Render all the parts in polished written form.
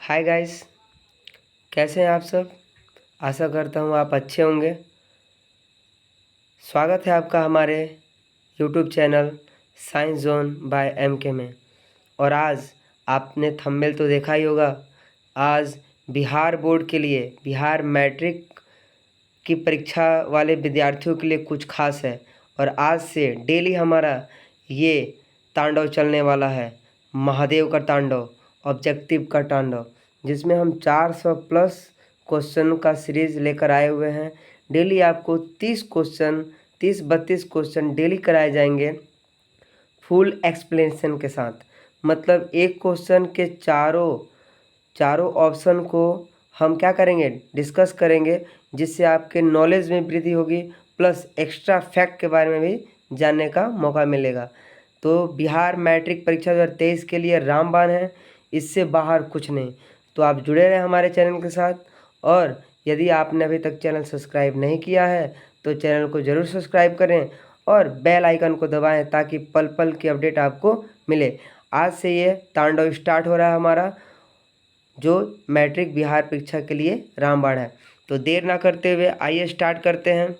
Hi guys, कैसे हैं आप सब। आशा करता हूँ आप अच्छे होंगे। स्वागत है आपका हमारे YouTube channel science zone by MK में। और आज आपने थंबनेल तो देखा ही होगा। आज बिहार बोर्ड के लिए, बिहार मैट्रिक की परीक्षा वाले विद्यार्थियों के लिए कुछ खास है। और आज से डेली हमारा ये तांडव चलने वाला है, महादेव का तांडव, ऑब्जेक्टिव का तांडव, जिसमें हम 400 प्लस क्वेश्चन का सीरीज लेकर आए हुए हैं। डेली आपको 30 क्वेश्चन, 30-32 क्वेश्चन डेली कराए जाएंगे फुल एक्सप्लेनेशन के साथ। मतलब एक क्वेश्चन के चारों ऑप्शन को हम क्या करेंगे, डिस्कस करेंगे, जिससे आपके नॉलेज में वृद्धि होगी, प्लस एक्स्ट्रा फैक्ट के बारे में भी जानने का मौका मिलेगा। तो बिहार मैट्रिक परीक्षा 2023 के लिए रामबाण है, इससे बाहर कुछ नहीं। तो आप जुड़े रहें हमारे चैनल के साथ। और यदि आपने अभी तक चैनल सब्सक्राइब नहीं किया है तो चैनल को ज़रूर सब्सक्राइब करें और बेल आइकन को दबाएं ताकि पल पल की अपडेट आपको मिले। आज से ये तांडव स्टार्ट हो रहा है हमारा, जो मैट्रिक बिहार परीक्षा के लिए रामबाण है। तो देर ना करते हुए आइए स्टार्ट करते हैं।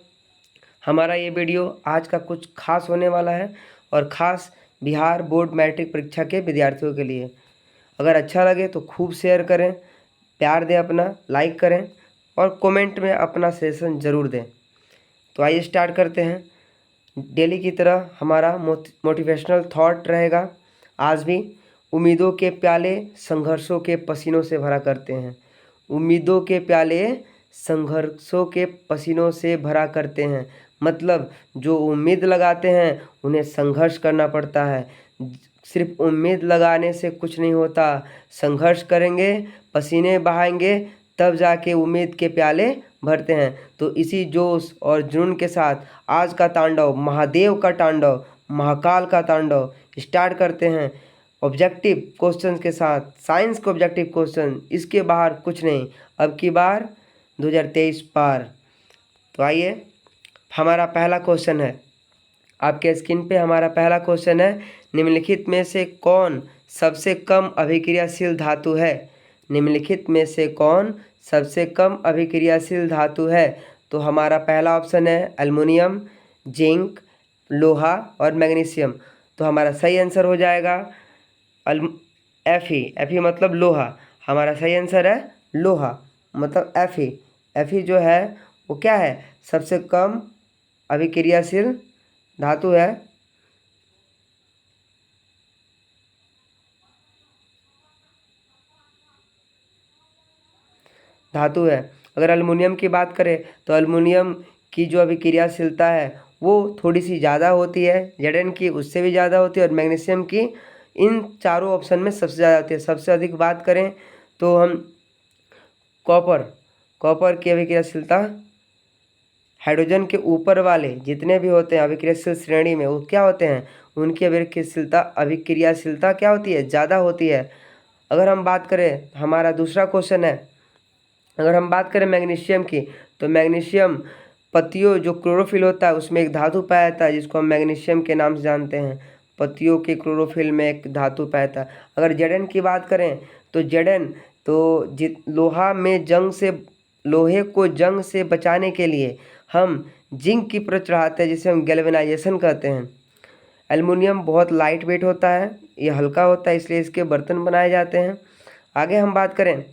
हमारा ये वीडियो आज का कुछ खास होने वाला है, और ख़ास बिहार बोर्ड मैट्रिक परीक्षा के विद्यार्थियों के लिए। अगर अच्छा लगे तो खूब शेयर करें, प्यार दें, अपना लाइक करें और कमेंट में अपना सजेशन ज़रूर दें। तो आइए स्टार्ट करते हैं। डेली की तरह हमारा मोटिवेशनल थॉट रहेगा आज भी। उम्मीदों के प्याले संघर्षों के पसीनों से भरा करते हैं। उम्मीदों के प्याले संघर्षों के पसीनों से भरा करते हैं। मतलब जो उम्मीद लगाते हैं उन्हें संघर्ष करना पड़ता है। सिर्फ उम्मीद लगाने से कुछ नहीं होता, संघर्ष करेंगे, पसीने बहाएंगे, तब जाके उम्मीद के प्याले भरते हैं। तो इसी जोश और जुनून के साथ आज का तांडव, महादेव का तांडव, महाकाल का तांडव स्टार्ट करते हैं ऑब्जेक्टिव क्वेश्चंस के साथ। साइंस के ऑब्जेक्टिव क्वेश्चन, इसके बाहर कुछ नहीं। अब की बार 2023 पार। तो आइए, हमारा पहला क्वेश्चन है, आपके स्क्रीन पे हमारा पहला क्वेश्चन है, निम्नलिखित में से कौन सबसे कम अभिक्रियाशील धातु है। निम्नलिखित में से कौन सबसे कम अभिक्रियाशील धातु है। तो हमारा पहला ऑप्शन है एल्युमिनियम, जिंक, लोहा और मैग्नीशियम। तो हमारा सही आंसर हो जाएगा एफ ई मतलब लोहा। हमारा सही आंसर है लोहा, मतलब एफ ई जो है वो क्या है, सबसे कम अभिक्रियाशील धातु है। धातु है। अगर एल्युमिनियम की बात करें तो एल्युमिनियम की जो अभिक्रियाशीलता है वो थोड़ी सी ज़्यादा होती है, जेडन की उससे भी ज़्यादा होती है, और मैग्नीशियम की इन चारों ऑप्शन में सबसे ज़्यादा होती है। सबसे अधिक बात करें तो हम कॉपर की अभिक्रियाशीलता, हाइड्रोजन के ऊपर वाले जितने भी होते हैं अभिक्रियाशील श्रेणी में, वो क्या होते हैं, उनकी अभिक्रियाशीलता क्या होती है, ज़्यादा होती है। अगर हम बात करें, हमारा दूसरा क्वेश्चन है, अगर हम बात करें मैग्नीशियम की, तो मैग्नीशियम पत्तियों जो क्लोरोफिल होता है उसमें एक धातु पाया जाता है जिसको हम मैग्नीशियम के नाम से जानते हैं। पत्तियों के क्लोरोफिल में एक धातु पाया जाता है। अगर जेडन की बात करें तो जेडन तो लोहे को जंग से बचाने के लिए हम जिंक की परत चढ़ाते हैं, जिसे हम गैल्वेनाइजेशन कहते हैं। एल्युमिनियम बहुत लाइट वेट होता है, ये हल्का होता है, इसलिए इसके बर्तन बनाए जाते हैं। आगे हम बात करें,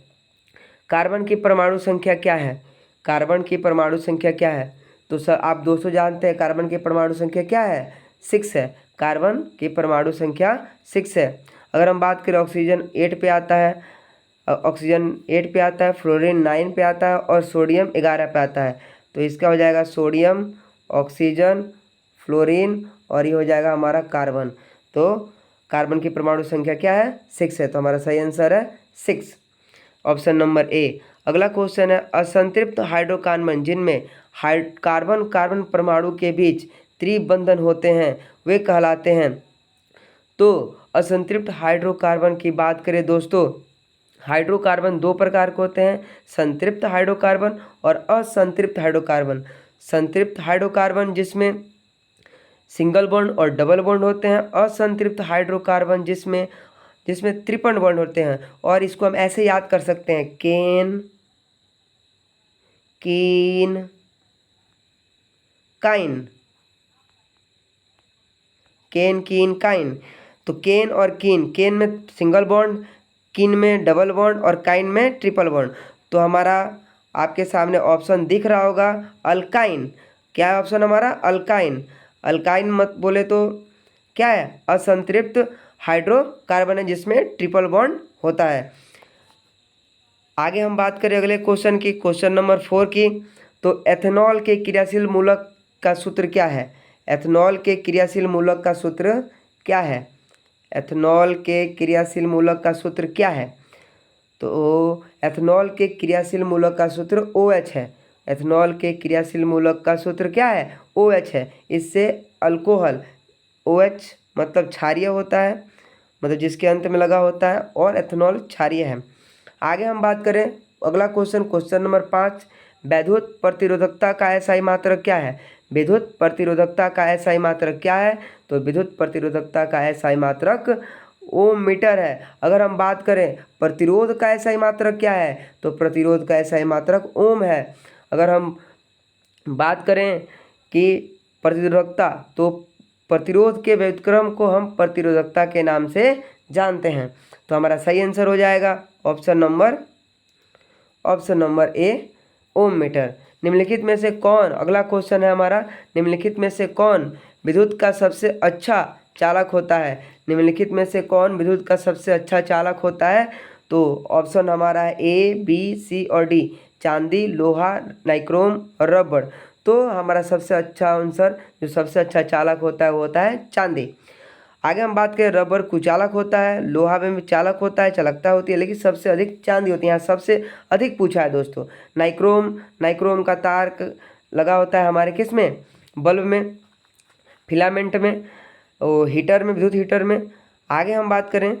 कार्बन की परमाणु संख्या क्या है। कार्बन की परमाणु संख्या क्या है, तो सर आप दोस्तों जानते हैं कार्बन की परमाणु संख्या क्या है, 6 है। कार्बन की परमाणु संख्या 6 है। अगर हम बात करें ऑक्सीजन 8 पे आता है, फ्लोरीन 9 पे आता है और सोडियम 11 पे आता है। तो इसका हो जाएगा सोडियम, ऑक्सीजन, फ्लोरीन और ये हो जाएगा हमारा कार्बन। तो कार्बन की परमाणु संख्या क्या है, 6 है। तो हमारा सही आंसर है 6, ऑप्शन नंबर ए। अगला क्वेश्चन है, असंतृप्त हाइड्रोकार्बन जिनमें कार्बन कार्बन परमाणु के बीच त्रिबंधन होते हैं वे कहलाते हैं। तो असंतृप्त हाइड्रोकार्बन की बात करें दोस्तों, हाइड्रोकार्बन दो प्रकार के होते हैं, संतृप्त हाइड्रोकार्बन और असंतृप्त हाइड्रोकार्बन। संतृप्त हाइड्रोकार्बन जिसमें सिंगल बॉन्ड और डबल बॉन्ड होते हैं, असंतृप्त हाइड्रोकार्बन जिसमें जिसमें ट्रिपल बॉन्ड होते हैं, और इसको हम ऐसे याद कर सकते हैं, केन, कीन, काइन, केन, कीन, काइन। तो केन और कीन, केन में सिंगल बॉन्ड, कीन में डबल बॉन्ड और काइन में ट्रिपल बॉन्ड। तो हमारा आपके सामने ऑप्शन दिख रहा होगा अल्काइन। क्या है ऑप्शन हमारा? अल्काइन। अल्काइन मत बोले तो क्या है? असंतृप्त हाइड्रोकार्बन है जिसमें ट्रिपल बॉन्ड होता है। आगे हम बात करें अगले क्वेश्चन की, क्वेश्चन नंबर 4 की। तो एथेनॉल के क्रियाशील मूलक का सूत्र क्या है? एथेनॉल के क्रियाशील मूलक का सूत्र क्या है? एथेनॉल के क्रियाशील मूलक का सूत्र क्या है? तो एथेनॉल के क्रियाशील मूलक का सूत्र OH है। एथेनॉल के क्रियाशील मूलक का सूत्र क्या है? OH है। इससे अल्कोहल, OH मतलब क्षारीय होता है, मतलब जिसके अंत में लगा होता है, और एथेनॉल क्षारीय है। आगे हम बात करें अगला क्वेश्चन, क्वेश्चन नंबर 5। वैद्युत प्रतिरोधकता का एसआई मात्रक क्या है? विद्युत प्रतिरोधकता का एसआई मात्रक क्या है? तो विद्युत प्रतिरोधकता का एसआई मात्रक ओम मीटर है। अगर हम बात करें प्रतिरोध का एसआई मात्रक क्या है? तो प्रतिरोध का एसआई मात्रक ओम है। अगर हम बात करें कि प्रतिरोधकता, तो प्रतिरोध के व्युत्क्रम को हम प्रतिरोधकता के नाम से जानते हैं। तो हमारा सही आंसर हो जाएगा option number A, ohm meter. निम्नलिखित में से कौन, अगला क्वेश्चन है हमारा, निम्नलिखित में से कौन विद्युत का सबसे अच्छा चालक होता है? निम्नलिखित में से कौन विद्युत का सबसे अच्छा चालक होता है? तो ऑप्शन हमारा है ए, बी, सी और डी, चांदी, लोहा, नाइक्रोम और रबड़। तो हमारा सबसे अच्छा आंसर, जो सबसे अच्छा चालक होता है वो होता है चांदी। आगे हम बात करें, रबर कुचालक होता है, लोहा में चालक होता है, चालकता होती है, लेकिन सबसे अधिक चांदी होती है। यहाँ सबसे अधिक पूछा है दोस्तों। नाइक्रोम का तार लगा होता है हमारे किस में? बल्ब में, फिलामेंट में, और हीटर में, विद्युत हीटर में। आगे हम बात करें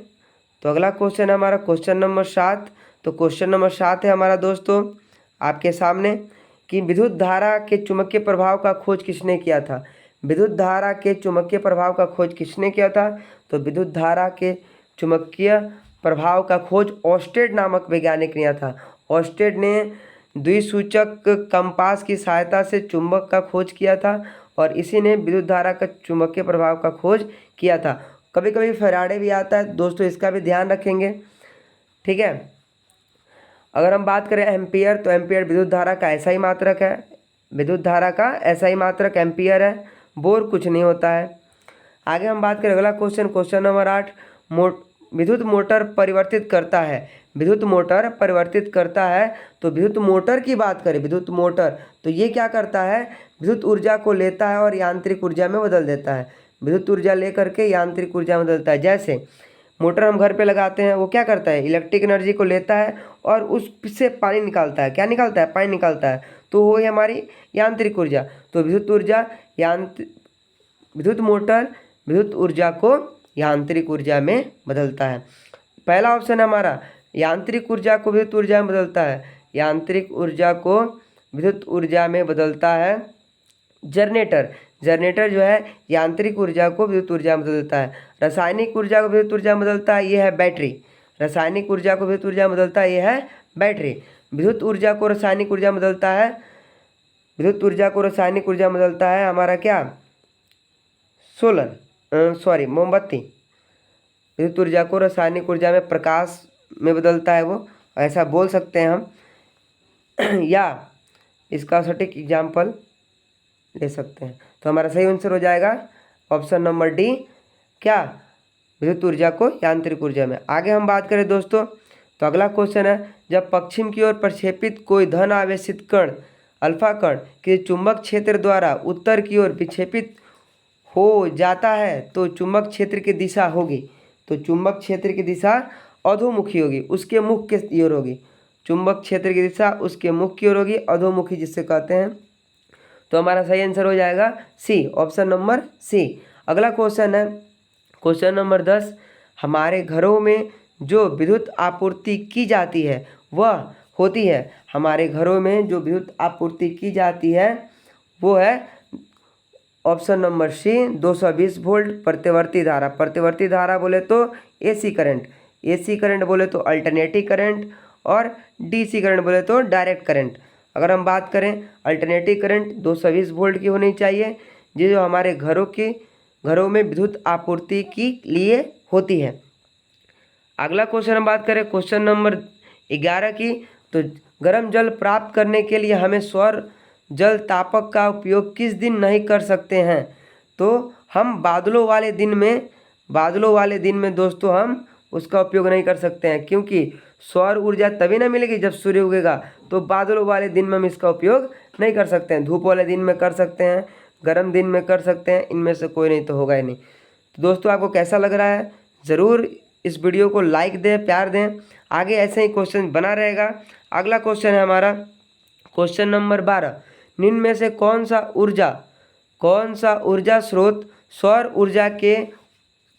तो अगला क्वेश्चन है हमारा क्वेश्चन नंबर 7। तो क्वेश्चन नंबर 7 है हमारा दोस्तों आपके सामने कि विद्युत धारा के चुंबकीय प्रभाव का खोज किसने किया था? विद्युत धारा के चुंबकीय प्रभाव का खोज किसने किया था? तो विद्युत धारा के चुंबकीय प्रभाव का खोज ऑस्टेड नामक वैज्ञानिक ने किया था। ऑस्टेड ने द्विसूचक कंपास की सहायता से चुंबक का खोज किया था, और इसी ने विद्युत धारा का चुंबकीय प्रभाव का खोज किया था। कभी कभी फैराडे भी आता है दोस्तों, इसका भी ध्यान रखेंगे, ठीक है। अगर हम बात करें एम्पियर, तो एम्पियर विद्युत धारा का ऐसा ही मात्रक है, विद्युत धारा का ऐसा ही मात्रक एम्पियर है, बोर कुछ नहीं होता है। आगे हम बात करें अगला क्वेश्चन, क्वेश्चन नंबर 8। विद्युत मोटर परिवर्तित करता है, विद्युत मोटर परिवर्तित करता है। तो विद्युत मोटर की बात करें, विद्युत मोटर, तो ये क्या करता है? विद्युत ऊर्जा को लेता है और यांत्रिक ऊर्जा में बदल देता है। विद्युत ऊर्जा लेकर के यांत्रिक ऊर्जा में बदलता है। जैसे मोटर हम घर पे लगाते हैं, वो क्या करता है? इलेक्ट्रिक एनर्जी को लेता है और उससे पानी निकालता है। क्या निकालता है? पानी निकालता है। तो वो है हमारी यांत्रिक ऊर्जा। तो विद्युत ऊर्जा विद्युत मोटर विद्युत ऊर्जा को यांत्रिक ऊर्जा में बदलता है। पहला ऑप्शन है हमारा, यांत्रिक ऊर्जा को विद्युत ऊर्जा में बदलता है। यांत्रिक ऊर्जा को विद्युत ऊर्जा में बदलता है जनरेटर। जनरेटर जो है यांत्रिक ऊर्जा को विद्युत ऊर्जा में बदलता है। रासायनिक ऊर्जा को विद्युत ऊर्जा में बदलता है, ये है बैटरी। रासायनिक ऊर्जा को विद्युत ऊर्जा में बदलता है, ये है बैटरी। विद्युत ऊर्जा को रासायनिक ऊर्जा में बदलता है, विद्युत ऊर्जा को रासायनिक ऊर्जा में बदलता है हमारा क्या? मोमबत्ती। विद्युत ऊर्जा को रासायनिक ऊर्जा में प्रकाश में बदलता है वो, ऐसा बोल सकते हैं हम या इसका सटीक एग्जाम्पल ले सकते हैं। तो हमारा सही आंसर हो जाएगा ऑप्शन नंबर डी, क्या? विद्युत ऊर्जा को यांत्रिक ऊर्जा में। आगे हम बात करें दोस्तों, तो अगला क्वेश्चन है, जब पश्चिम की ओर प्रक्षेपित कोई धन आवेशित कण अल्फा कण के चुंबक क्षेत्र द्वारा उत्तर की ओर विक्षेपित हो जाता है तो चुंबक क्षेत्र की दिशा होगी, तो चुंबक क्षेत्र की दिशा अधोमुखी होगी, उसके मुख की ओर होगी। चुंबक क्षेत्र की दिशा उसके मुख की ओर होगी, अधोमुखी जिससे कहते हैं। तो हमारा सही आंसर हो जाएगा सी, ऑप्शन नंबर सी। अगला क्वेश्चन है क्वेश्चन नंबर 10। हमारे घरों में जो विद्युत आपूर्ति की जाती है वह होती है, हमारे घरों में जो विद्युत आपूर्ति की जाती है वो है ऑप्शन नंबर सी 220 वोल्ट प्रतिवर्ती धारा। प्रतिवर्ती धारा बोले तो एसी करंट, एसी करंट बोले तो अल्टरनेटिंग करंट, और डीसी करंट बोले तो डायरेक्ट करंट। अगर हम बात करें अल्टरनेटिंग करंट 220 वोल्ट की होनी चाहिए, ये जो हमारे घरों में विद्युत आपूर्ति के लिए होती है। अगला क्वेश्चन हम बात करें क्वेश्चन नंबर 11 की, तो गर्म जल प्राप्त करने के लिए हमें सौर जल तापक का उपयोग किस दिन नहीं कर सकते हैं? तो हम बादलों वाले दिन में दोस्तों हम उसका उपयोग नहीं कर सकते हैं, क्योंकि सौर ऊर्जा तभी ना मिलेगी जब सूर्य उगेगा। तो बादलों वाले दिन में हम इसका उपयोग नहीं कर सकते हैं। धूप वाले दिन में कर सकते हैं, गर्म दिन में कर सकते हैं, इनमें से कोई नहीं तो होगा ही नहीं। तो दोस्तों आपको कैसा लग रहा है, ज़रूर इस वीडियो को लाइक दें, प्यार दें। आगे ऐसे ही क्वेश्चन बना रहेगा। अगला क्वेश्चन है हमारा क्वेश्चन नंबर 12, निम्न में से कौन सा ऊर्जा स्रोत सौर ऊर्जा के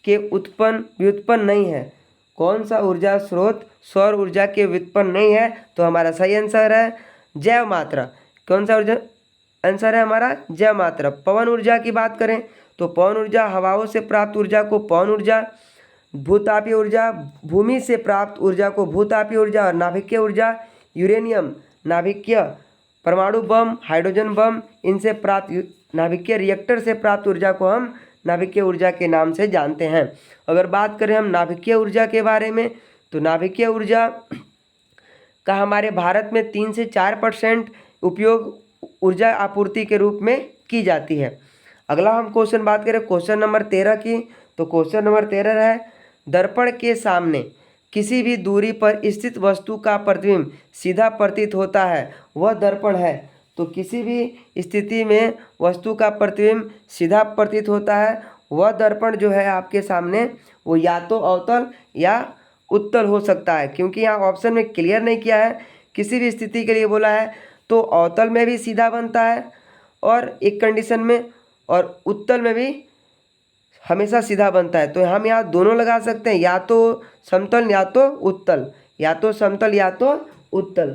व्युत्पन्न नहीं है? कौन सा ऊर्जा स्रोत सौर ऊर्जा के व्युत्पन्न नहीं है? तो हमारा सही आंसर है जैव मात्रा। कौन सा ऊर्जा आंसर है हमारा? जैव मात्रा। पवन ऊर्जा की बात करें तो पवन ऊर्जा हवाओं से प्राप्त ऊर्जा को पवन ऊर्जा, भूतापीय ऊर्जा भूमि से प्राप्त ऊर्जा को भूतापीय ऊर्जा, और नाभिकीय ऊर्जा यूरेनियम नाभिकीय, परमाणु बम, हाइड्रोजन बम, इनसे प्राप्त नाभिकीय रिएक्टर से प्राप्त ऊर्जा को हम नाभिकीय ऊर्जा के नाम से जानते हैं। अगर बात करें हम नाभिकीय ऊर्जा के बारे में, तो नाभिकीय ऊर्जा का हमारे भारत में 3 से 4% उपयोग ऊर्जा आपूर्ति के रूप में की जाती है। अगला हम क्वेश्चन बात करें क्वेश्चन नंबर 13 की, तो क्वेश्चन नंबर 13 है, दर्पण के सामने किसी भी दूरी पर स्थित वस्तु का प्रतिबिंब सीधा प्रतीत होता है, वह दर्पण है। तो किसी भी स्थिति में वस्तु का प्रतिबिंब सीधा प्रतीत होता है, वह दर्पण जो है आपके सामने वो या तो अवतल या उत्तल हो सकता है, क्योंकि यहाँ ऑप्शन में क्लियर नहीं किया है, किसी भी स्थिति के लिए बोला है। तो अवतल में भी सीधा बनता है और एक कंडीशन में, और उत्तल में भी हमेशा सीधा बनता है। तो हम यहाँ दोनों लगा सकते हैं, या तो समतल या तो उत्तल, या तो समतल या तो उत्तल।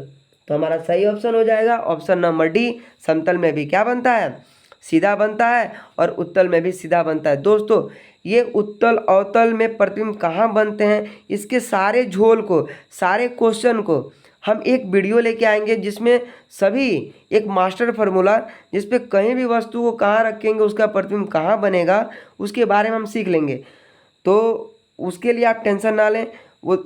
तो हमारा सही ऑप्शन हो जाएगा ऑप्शन नंबर डी, समतल में भी क्या बनता है? सीधा बनता है, और उत्तल में भी सीधा बनता है। दोस्तों ये उत्तल अवतल में प्रतिबिंब कहाँ बनते हैं, इसके सारे झोल को, सारे क्वेश्चन को हम एक वीडियो लेके आएंगे, जिसमें सभी एक मास्टर फार्मूला, जिस पे कहीं भी वस्तु को कहाँ रखेंगे, उसका प्रतिबिंब कहाँ बनेगा, उसके बारे में हम सीख लेंगे। तो उसके लिए आप टेंशन ना लें। वो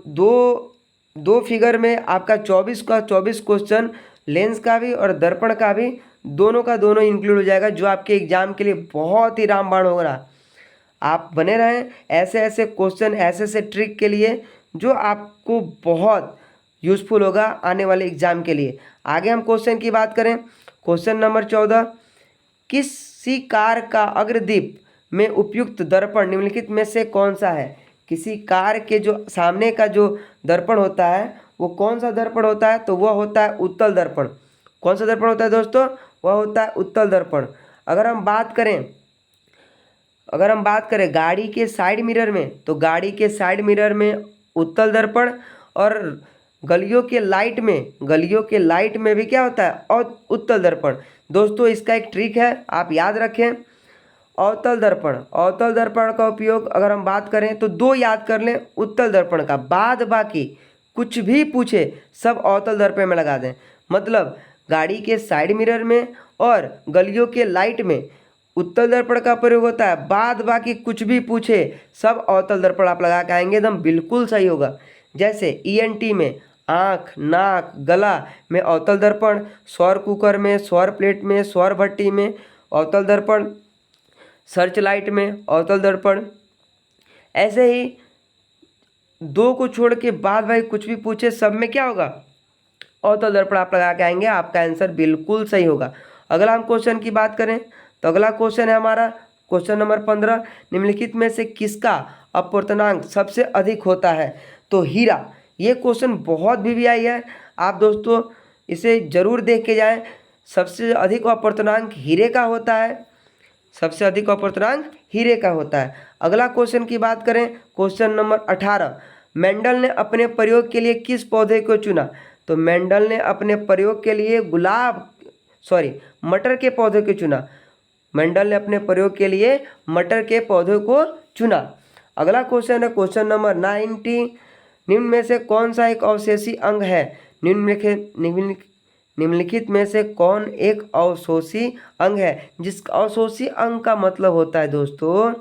दो फिगर में आपका 24 का 24 क्वेश्चन, लेंस का भी और दर्पण का भी, दोनों का दोनों इंक्लूड हो जाएगा, जो आपके एग्जाम के लिए बहुत ही रामबाण होगा। आप बने रहें ऐसे ऐसे क्वेश्चन, ऐसे ऐसे ट्रिक के लिए, जो आपको बहुत यूज़फुल होगा आने वाले एग्जाम के लिए। आगे हम क्वेश्चन की बात करें क्वेश्चन नंबर 14, किसी कार का अग्रदीप में उपयुक्त दर्पण निम्नलिखित में से कौन सा है? किसी कार के जो सामने का जो दर्पण होता है वो कौन सा दर्पण होता है? तो वह होता है उत्तल दर्पण। कौन सा दर्पण होता है दोस्तों? वह होता है उत्तल दर्पण। अगर हम बात करें गाड़ी के साइड मिरर में, तो गाड़ी के साइड मिरर में उत्तल दर्पण, और गलियों के लाइट में भी क्या होता है? और उत्तल दर्पण। दोस्तों इसका एक ट्रिक है, आप याद रखें, अवतल दर्पण का उपयोग अगर हम बात करें तो 2 याद कर लें उत्तल दर्पण का, बाद बाकी कुछ भी पूछे सब अवतल दर्पण में लगा दें। मतलब गाड़ी के साइड मिरर में और गलियों के लाइट में उत्तल दर्पण का प्रयोग होता है, बाद बाकी कुछ भी पूछे सब अवतल दर्पण आप लगा के आएंगे, एकदम बिल्कुल सही होगा। जैसे ENT में आँख, नाक, गला में अवतल दर्पण, सौर कुकर में, सौर प्लेट में, सौर भट्टी में अवतल दर्पण, सर्च लाइट में अवतल दर्पण। ऐसे ही 2 को छोड़ के बाद भाई कुछ भी पूछे सब में क्या होगा? अवतल दर्पण आप लगा के आएंगे, आपका आंसर बिल्कुल सही होगा। अगला हम क्वेश्चन की बात करें तो अगला क्वेश्चन है हमारा क्वेश्चन नंबर 15, निम्नलिखित में से किसका अपवर्तनांक सबसे अधिक होता है? तो हीरा। ये क्वेश्चन बहुत VVI है, आप दोस्तों इसे जरूर देख के जाएं। सबसे अधिक अपवर्तनांक हीरे का होता है, सबसे अधिक अपवर्तनांक हीरे का होता है। अगला क्वेश्चन की बात करें क्वेश्चन नंबर 18, मेंडल ने अपने प्रयोग के लिए किस पौधे को चुना? तो मेंडल ने अपने प्रयोग के लिए मटर के पौधे को चुना। मेंडल ने अपने प्रयोग के लिए मटर के पौधे को चुना। अगला क्वेश्चन है क्वेश्चन नंबर 90। निम्न में से कौन सा एक अवशेषी अंग है? निम्नलिखित में से कौन एक अवशोषी अंग है? जिस अवशोषी अंग का मतलब होता है दोस्तों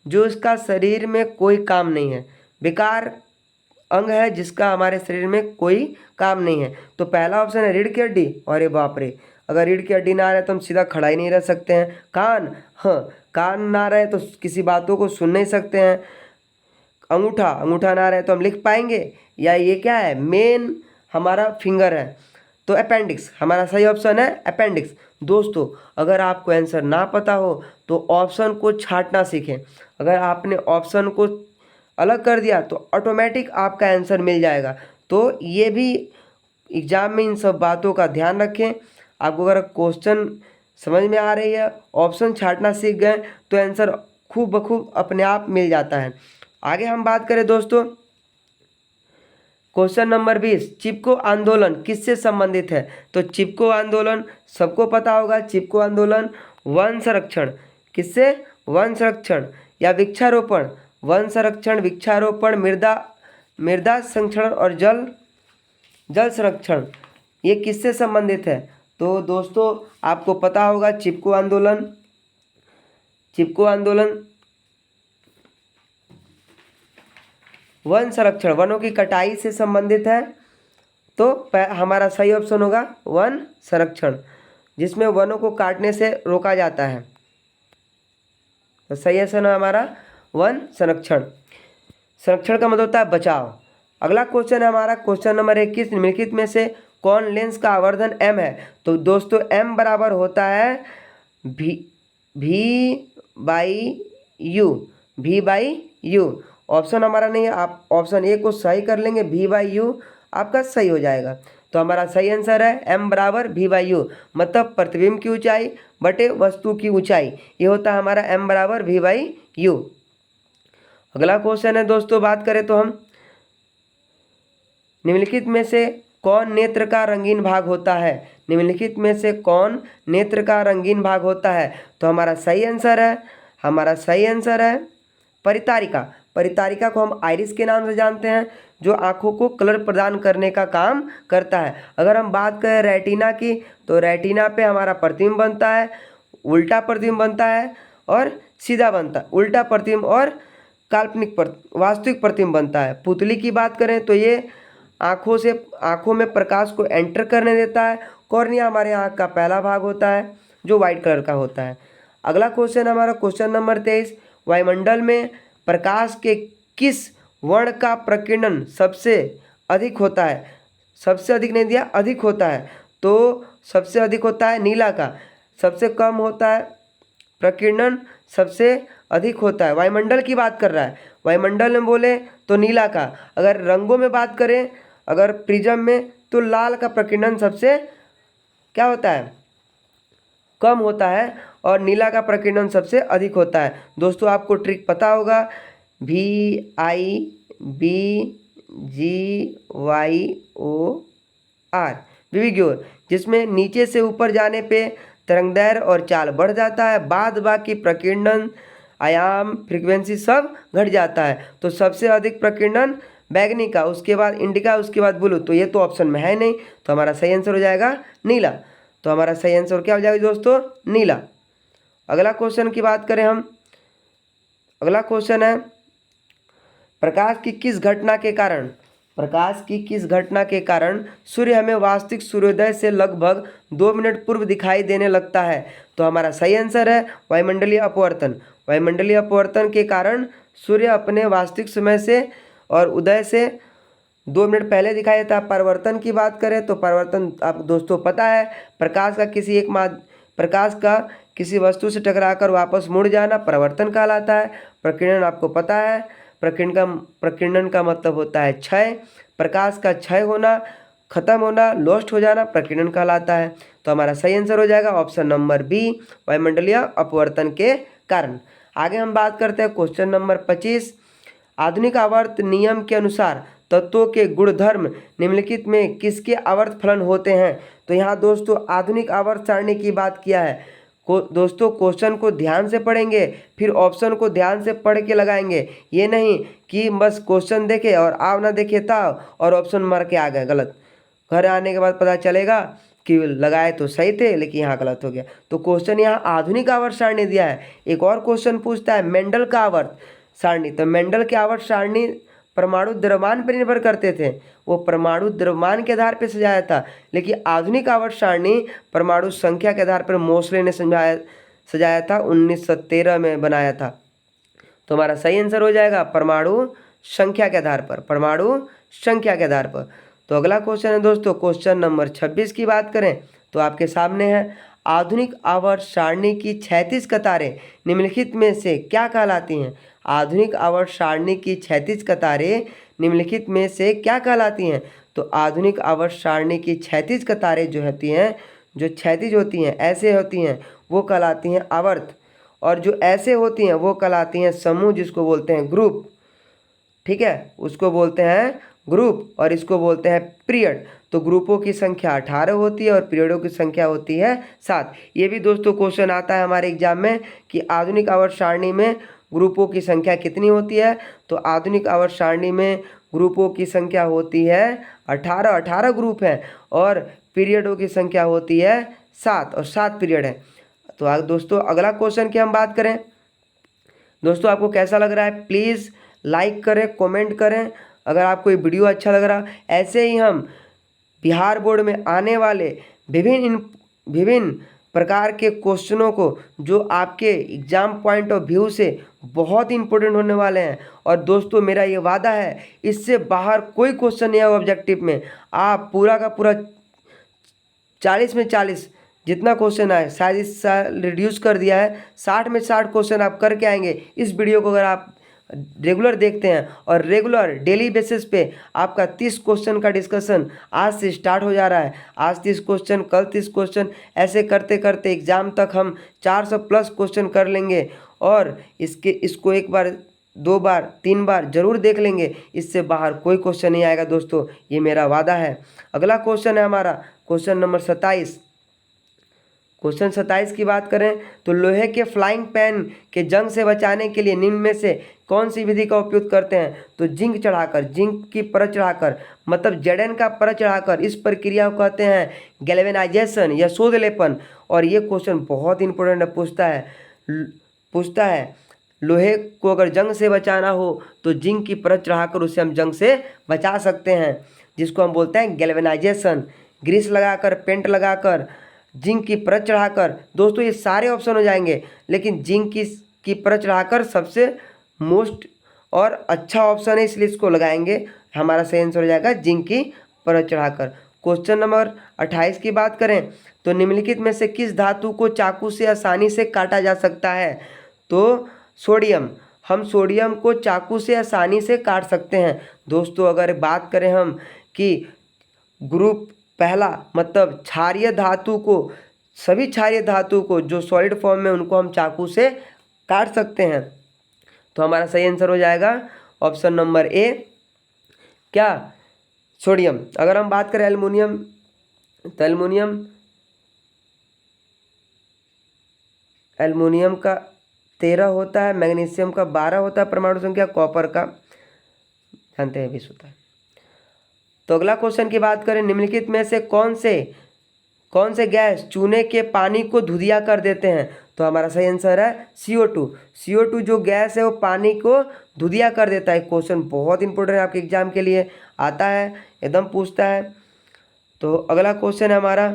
जो इसका शरीर में कोई काम नहीं है, बेकार अंग है जिसका हमारे शरीर में कोई काम नहीं है। तो पहला ऑप्शन है रीढ़ की हड्डी। अरे बाप रे, अगर रीढ़ की हड्डी ना रहे तो हम सीधा खड़ा ही नहीं रह सकते हैं। कान, हाँ कान ना रहे तो किसी बातों को सुन नहीं सकते हैं। अंगूठा, अंगूठा ना रहे तो हम लिख पाएंगे? या ये क्या है, मेन हमारा फिंगर है। तो अपेंडिक्स हमारा सही ऑप्शन है, अपेंडिक्स। दोस्तों अगर आपको आंसर ना पता हो तो ऑप्शन को छांटना सीखें। अगर आपने ऑप्शन को अलग कर दिया तो ऑटोमेटिक आपका आंसर मिल जाएगा। तो ये भी एग्जाम में इन सब बातों का ध्यान रखें। आपको अगर क्वेश्चन समझ में आ रही है, ऑप्शन छांटना सीख गए तो आंसर खूब बखूब अपने आप मिल जाता है। आगे हम बात करें दोस्तों क्वेश्चन नंबर 20, चिपको आंदोलन किससे संबंधित है? तो चिपको आंदोलन सबको पता होगा। चिपको आंदोलन वन संरक्षण, किससे? वन संरक्षण या वृक्षारोपण, वन संरक्षण, वृक्षारोपण, मृदा संरक्षण और जल संरक्षण, ये किससे संबंधित है? तो दोस्तों आपको पता होगा चिपको आंदोलन वन संरक्षण, वनों की कटाई से संबंधित है। तो हमारा सही ऑप्शन होगा वन संरक्षण, जिसमें वनों को काटने से रोका जाता है। तो सही ऑप्शन है हमारा वन संरक्षण। संरक्षण का मतलब होता है बचाव। अगला क्वेश्चन है हमारा क्वेश्चन नंबर 21, निम्नलिखित में से कौन लेंस का आवर्धन m है? तो दोस्तों m बराबर होता है v बाई यू। ऑप्शन हमारा नहीं है, आप ऑप्शन ए को सही कर लेंगे, v/u आपका सही हो जाएगा। तो हमारा सही आंसर है m बराबर v/u, मतलब प्रतिबिंब की ऊंचाई बटे वस्तु की ऊंचाई, ये होता है हमारा m बराबर v/u। अगला क्वेश्चन है दोस्तों, बात करें तो हम निम्नलिखित में से कौन नेत्र का रंगीन भाग होता है? निम्नलिखित में से कौन नेत्र का रंगीन भाग होता है? तो हमारा सही आंसर है परितारिका। परितारिका को हम आइरिस के नाम से जानते हैं, जो आँखों को कलर प्रदान करने का काम करता है। अगर हम बात करें रेटिना की, तो रेटिना पे हमारा प्रतिबिंब बनता है, उल्टा प्रतिबिंब बनता है और सीधा बनता है, उल्टा प्रतिबिंब और वास्तविक प्रतिबिंब बनता है। पुतली की बात करें तो ये आँखों में प्रकाश को एंटर करने देता है। कॉर्निया हमारे आँख का पहला भाग होता है जो वाइट कलर का होता है। अगला क्वेश्चन हमारा क्वेश्चन नंबर 23, वायुमंडल में प्रकाश के किस वर्ण का प्रकीर्णन सबसे अधिक होता है? सबसे अधिक नहीं दिया, अधिक होता है, तो सबसे अधिक होता है नीला का, सबसे कम होता है प्रकीर्णन सबसे अधिक होता है। वायुमंडल की बात कर रहा है, वायुमंडल में बोले तो नीला का। अगर रंगों में बात करें, अगर प्रिज्म में, तो लाल का प्रकीर्णन सबसे क्या होता है, कम होता है, और नीला का प्रकीर्णन सबसे अधिक होता है। दोस्तों आपको ट्रिक पता होगा, VIBGYOR विविग्योर, जिसमें नीचे से ऊपर जाने पे तरंगदैर्घ्य और चाल बढ़ जाता है, बाद बाकी प्रकीर्णन, आयाम, फ्रीक्वेंसी सब घट जाता है। तो सबसे अधिक प्रकीर्णन बैगनी का, उसके बाद इंडिका, उसके बाद ब्लू, तो ये तो ऑप्शन में है नहीं, तो हमारा सही आंसर हो जाएगा नीला। तो हमारा सही आंसर क्या हो जाएगा दोस्तों, नीला। अगला क्वेश्चन की बात करें हम, अगला क्वेश्चन है प्रकाश की किस घटना के कारण सूर्य हमें वास्तविक सूर्योदय से लगभग 2 मिनट पूर्व दिखाई देने लगता है? तो हमारा सही आंसर है वायुमंडलीय अपवर्तन। वायुमंडलीय अपवर्तन के कारण सूर्य अपने वास्तविक समय से और उदय से 2 मिनट पहले दिखाई देता है। परिवर्तन की बात करें तो परिवर्तन आप दोस्तों पता है, प्रकाश का किसी वस्तु से टकराकर वापस मुड़ जाना परिवर्तन कहलाता है। प्रकीर्णन आपको पता है, प्रकीर्णन का मतलब होता है क्षय, प्रकाश का क्षय होना, खत्म होना, लॉस्ट हो जाना प्रकीर्णन कहलाता है। तो हमारा सही आंसर हो जाएगा ऑप्शन नंबर बी, वायुमंडलीय अपवर्तन के कारण। आगे हम बात करते हैं क्वेश्चन नंबर 25, आधुनिक आवर्त नियम के अनुसार तत्वों के गुणधर्म निम्नलिखित में किसके आवर्त फलन होते हैं? तो यहाँ दोस्तों आधुनिक आवर्त सारणी की बात किया है। दोस्तों क्वेश्चन को ध्यान से पढ़ेंगे, फिर ऑप्शन को ध्यान से पढ़ के लगाएंगे। ये नहीं कि बस क्वेश्चन देखे और आव ना देखे ताव और ऑप्शन मार के आ गए, गलत। घर आने के बाद पता चलेगा कि लगाए तो सही थे लेकिन यहाँ गलत हो गया। तो क्वेश्चन यहाँ आधुनिक आवर्त सारणी दिया है। एक और क्वेश्चन पूछता है मेंडल का आवर्त सारणी। तो मेंडल के आवर्त सारणी परमाणु द्रव्यमान पर निर्भर करते थे, वो परमाणु द्रव्यमान के आधार पर सजाया था। लेकिन आधुनिक आवर्त सारणी परमाणु संख्या के आधार पर मोसले ने सजाया था, 1913 में बनाया था। तो हमारा सही आंसर हो जाएगा परमाणु संख्या के आधार पर, परमाणु संख्या के आधार पर। तो अगला क्वेश्चन है दोस्तों, क्वेश्चन नंबर 26 की बात करें तो आपके सामने है, आधुनिक आवर्त सारणी की 36 कतारें निम्नलिखित में से क्या कहलाती हैं? आधुनिक आवर्त सारणी की 36 कतारें निम्नलिखित में से क्या कहलाती हैं? तो आधुनिक आवर्त सारणी की 36 कतारें जो होती हैं, जो क्षैतिज होती हैं, ऐसे होती हैं, वो कहलाती हैं आवर्त। और जो ऐसे होती हैं वो कहलाती हैं समूह, जिसको बोलते हैं ग्रुप। ठीक है, उसको बोलते हैं ग्रुप और इसको बोलते हैं पीरियड। तो ग्रुपों की संख्या 18 होती है और पीरियडों की संख्या होती है 7। ये भी दोस्तों क्वेश्चन आता है हमारे एग्जाम में कि आधुनिक आवर्त सारणी में ग्रुपों की संख्या कितनी होती है? तो आधुनिक आवर्त सारणी में ग्रुपों की संख्या होती है 18 ग्रुप हैं और पीरियडों की संख्या होती है 7 और 7 पीरियड है। तो दोस्तों अगला क्वेश्चन की हम बात करें, दोस्तों आपको कैसा लग रहा है प्लीज़ लाइक करें, कमेंट करें। अगर आपको ये वीडियो अच्छा लग रहा, ऐसे ही हम बिहार बोर्ड में आने वाले विभिन्न प्रकार के क्वेश्चनों को जो आपके एग्जाम पॉइंट ऑफ व्यू से बहुत इंपॉर्टेंट होने वाले हैं, और दोस्तों मेरा ये वादा है इससे बाहर कोई क्वेश्चन नहीं है ऑब्जेक्टिव में। आप पूरा का पूरा 40 में 40 जितना क्वेश्चन आए, शायद इस साल रिड्यूस कर दिया है, 60 में 60 क्वेश्चन आप करके आएंगे। इस वीडियो को अगर आप रेगुलर देखते हैं और रेगुलर डेली बेसिस पे आपका 30 क्वेश्चन का डिस्कशन आज से स्टार्ट हो जा रहा है। आज 30 क्वेश्चन, कल 30 क्वेश्चन, ऐसे करते करते एग्ज़ाम तक हम 400 प्लस क्वेश्चन कर लेंगे। और इसको एक बार, 2 बार, 3 बार जरूर देख लेंगे, इससे बाहर कोई क्वेश्चन नहीं आएगा दोस्तों, ये मेरा वादा है। अगला क्वेश्चन है हमारा क्वेश्चन नंबर 27। क्वेश्चन 27 की बात करें तो लोहे के फ्लाइंग पैन के जंग से बचाने के लिए निम्न में से कौन सी विधि का उपयोग करते हैं? तो जिंक चढ़ाकर, जिंक की परत चढ़ाकर, मतलब जड़न का परत चढ़ाकर, इस प्रक्रिया को कहते हैं गैल्वेनाइजेशन या शोध लेपन। और ये क्वेश्चन बहुत इंपॉर्टेंट है, पूछता है लोहे को अगर जंग से बचाना हो तो जिंक की परत चढ़ाकर उसे हम जंग से बचा सकते हैं, जिसको हम बोलते हैं गैल्वेनाइजेशन। ग्रीस लगाकर, पेंट लगाकर, जिंक की परत चढ़ाकर, दोस्तों ये सारे ऑप्शन हो जाएंगे, लेकिन जिंक की परत चढ़ाकर सबसे मोस्ट और अच्छा ऑप्शन है, इसलिए इसको लगाएंगे। हमारा सही आंसर हो जाएगा जिंक की परत चढ़ाकर। क्वेश्चन नंबर 28 की बात करें तो निम्नलिखित में से किस धातु को चाकू से आसानी से काटा जा सकता है? तो सोडियम। हम सोडियम को चाकू से आसानी से काट सकते हैं। दोस्तों अगर बात करें हम कि ग्रुप पहला, मतलब क्षारीय धातु को, सभी क्षारीय धातु को जो सॉलिड फॉर्म में, उनको हम चाकू से काट सकते हैं। तो हमारा सही आंसर हो जाएगा ऑप्शन नंबर ए, क्या? सोडियम। अगर हम बात करें एल्युमिनियम, तो एल्युमिनियम का 13 होता है, मैग्नीशियम का 12 होता है परमाणु संख्या, कॉपर का जानते हैं 20 होता है। तो अगला क्वेश्चन की बात करें, निम्नलिखित में से कौन से गैस चूने के पानी को धुंधिया कर देते हैं? तो हमारा सही आंसर है CO2। CO2 जो गैस है वो पानी को धुंधिया कर देता है। क्वेश्चन बहुत इंपॉर्टेंट है, आपके एग्जाम के लिए आता है, एकदम पूछता है। तो अगला क्वेश्चन है हमारा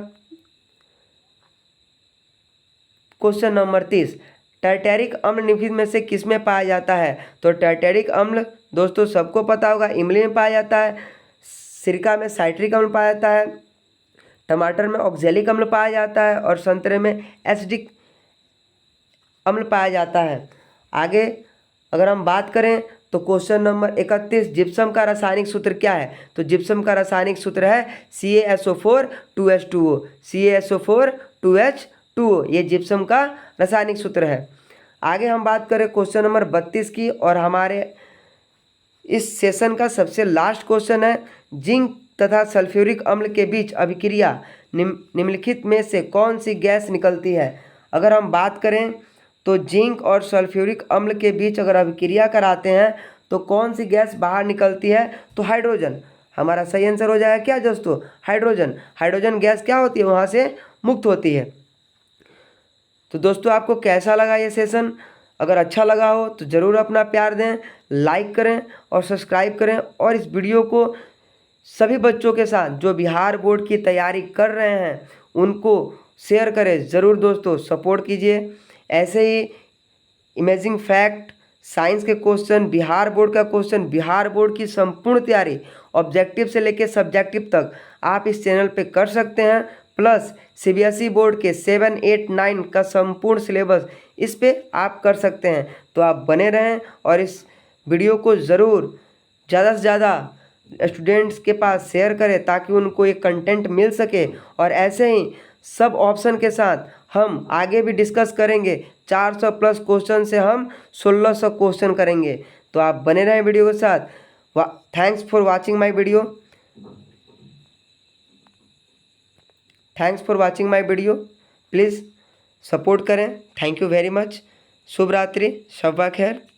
क्वेश्चन नंबर 30। टार्टेरिक अम्ल निम्नलिखित में से किस में पाया जाता है? तो टार्टेरिक अम्ल दोस्तों सबको पता होगा, इमली में पाया जाता है, सिरका में साइट्रिक अम्ल पाया जाता है, टमाटर में ऑक्जेलिक अम्ल पाया जाता है और संतरे में एसिडिक अम्ल पाया जाता है। आगे अगर हम बात करें तो क्वेश्चन नंबर 31, जिप्सम का रासायनिक सूत्र क्या है? तो जिप्सम का रासायनिक सूत्र है CaSO4 2H2O। CaSO4 2H2O, ये जिप्सम का रासायनिक सूत्र है। आगे हम बात करें क्वेश्चन नंबर 32 की, और हमारे इस सेशन का सबसे लास्ट क्वेश्चन है, जिंक तथा सल्फ्यूरिक अम्ल के बीच अभिक्रिया निम्नलिखित में से कौन सी गैस निकलती है? अगर हम बात करें तो जिंक और सल्फ्यूरिक अम्ल के बीच अगर अभिक्रिया कराते हैं तो कौन सी गैस बाहर निकलती है? तो हाइड्रोजन। हमारा सही आंसर हो जाएगा क्या दोस्तों? हाइड्रोजन। हाइड्रोजन गैस क्या होती है? वहाँ से मुक्त होती है। तो दोस्तों आपको कैसा लगा ये सेशन? अगर अच्छा लगा हो तो ज़रूर अपना प्यार दें, लाइक करें और सब्सक्राइब करें, और इस वीडियो को सभी बच्चों के साथ जो बिहार बोर्ड की तैयारी कर रहे हैं उनको शेयर करें। ज़रूर दोस्तों सपोर्ट कीजिए। ऐसे ही इमेजिंग फैक्ट, साइंस के क्वेश्चन, बिहार बोर्ड का क्वेश्चन, बिहार बोर्ड की संपूर्ण तैयारी ऑब्जेक्टिव से लेकर सब्जेक्टिव तक आप इस चैनल पे कर सकते हैं। प्लस सीबीएसई बोर्ड के 7, 8, 9 का संपूर्ण सिलेबस इस पे आप कर सकते हैं। तो आप बने रहें और इस वीडियो को ज़रूर ज़्यादा से ज़्यादा स्टूडेंट्स के पास शेयर करें ताकि उनको एक कंटेंट मिल सके। और ऐसे ही सब ऑप्शन के साथ हम आगे भी डिस्कस करेंगे। 400 प्लस क्वेश्चन से हम 1600 क्वेश्चन करेंगे। तो आप बने रहें वीडियो के साथ। Thanks for watching my video. Please support करें। Thank you very much. शुभ रात्रि, शब्बा खैर।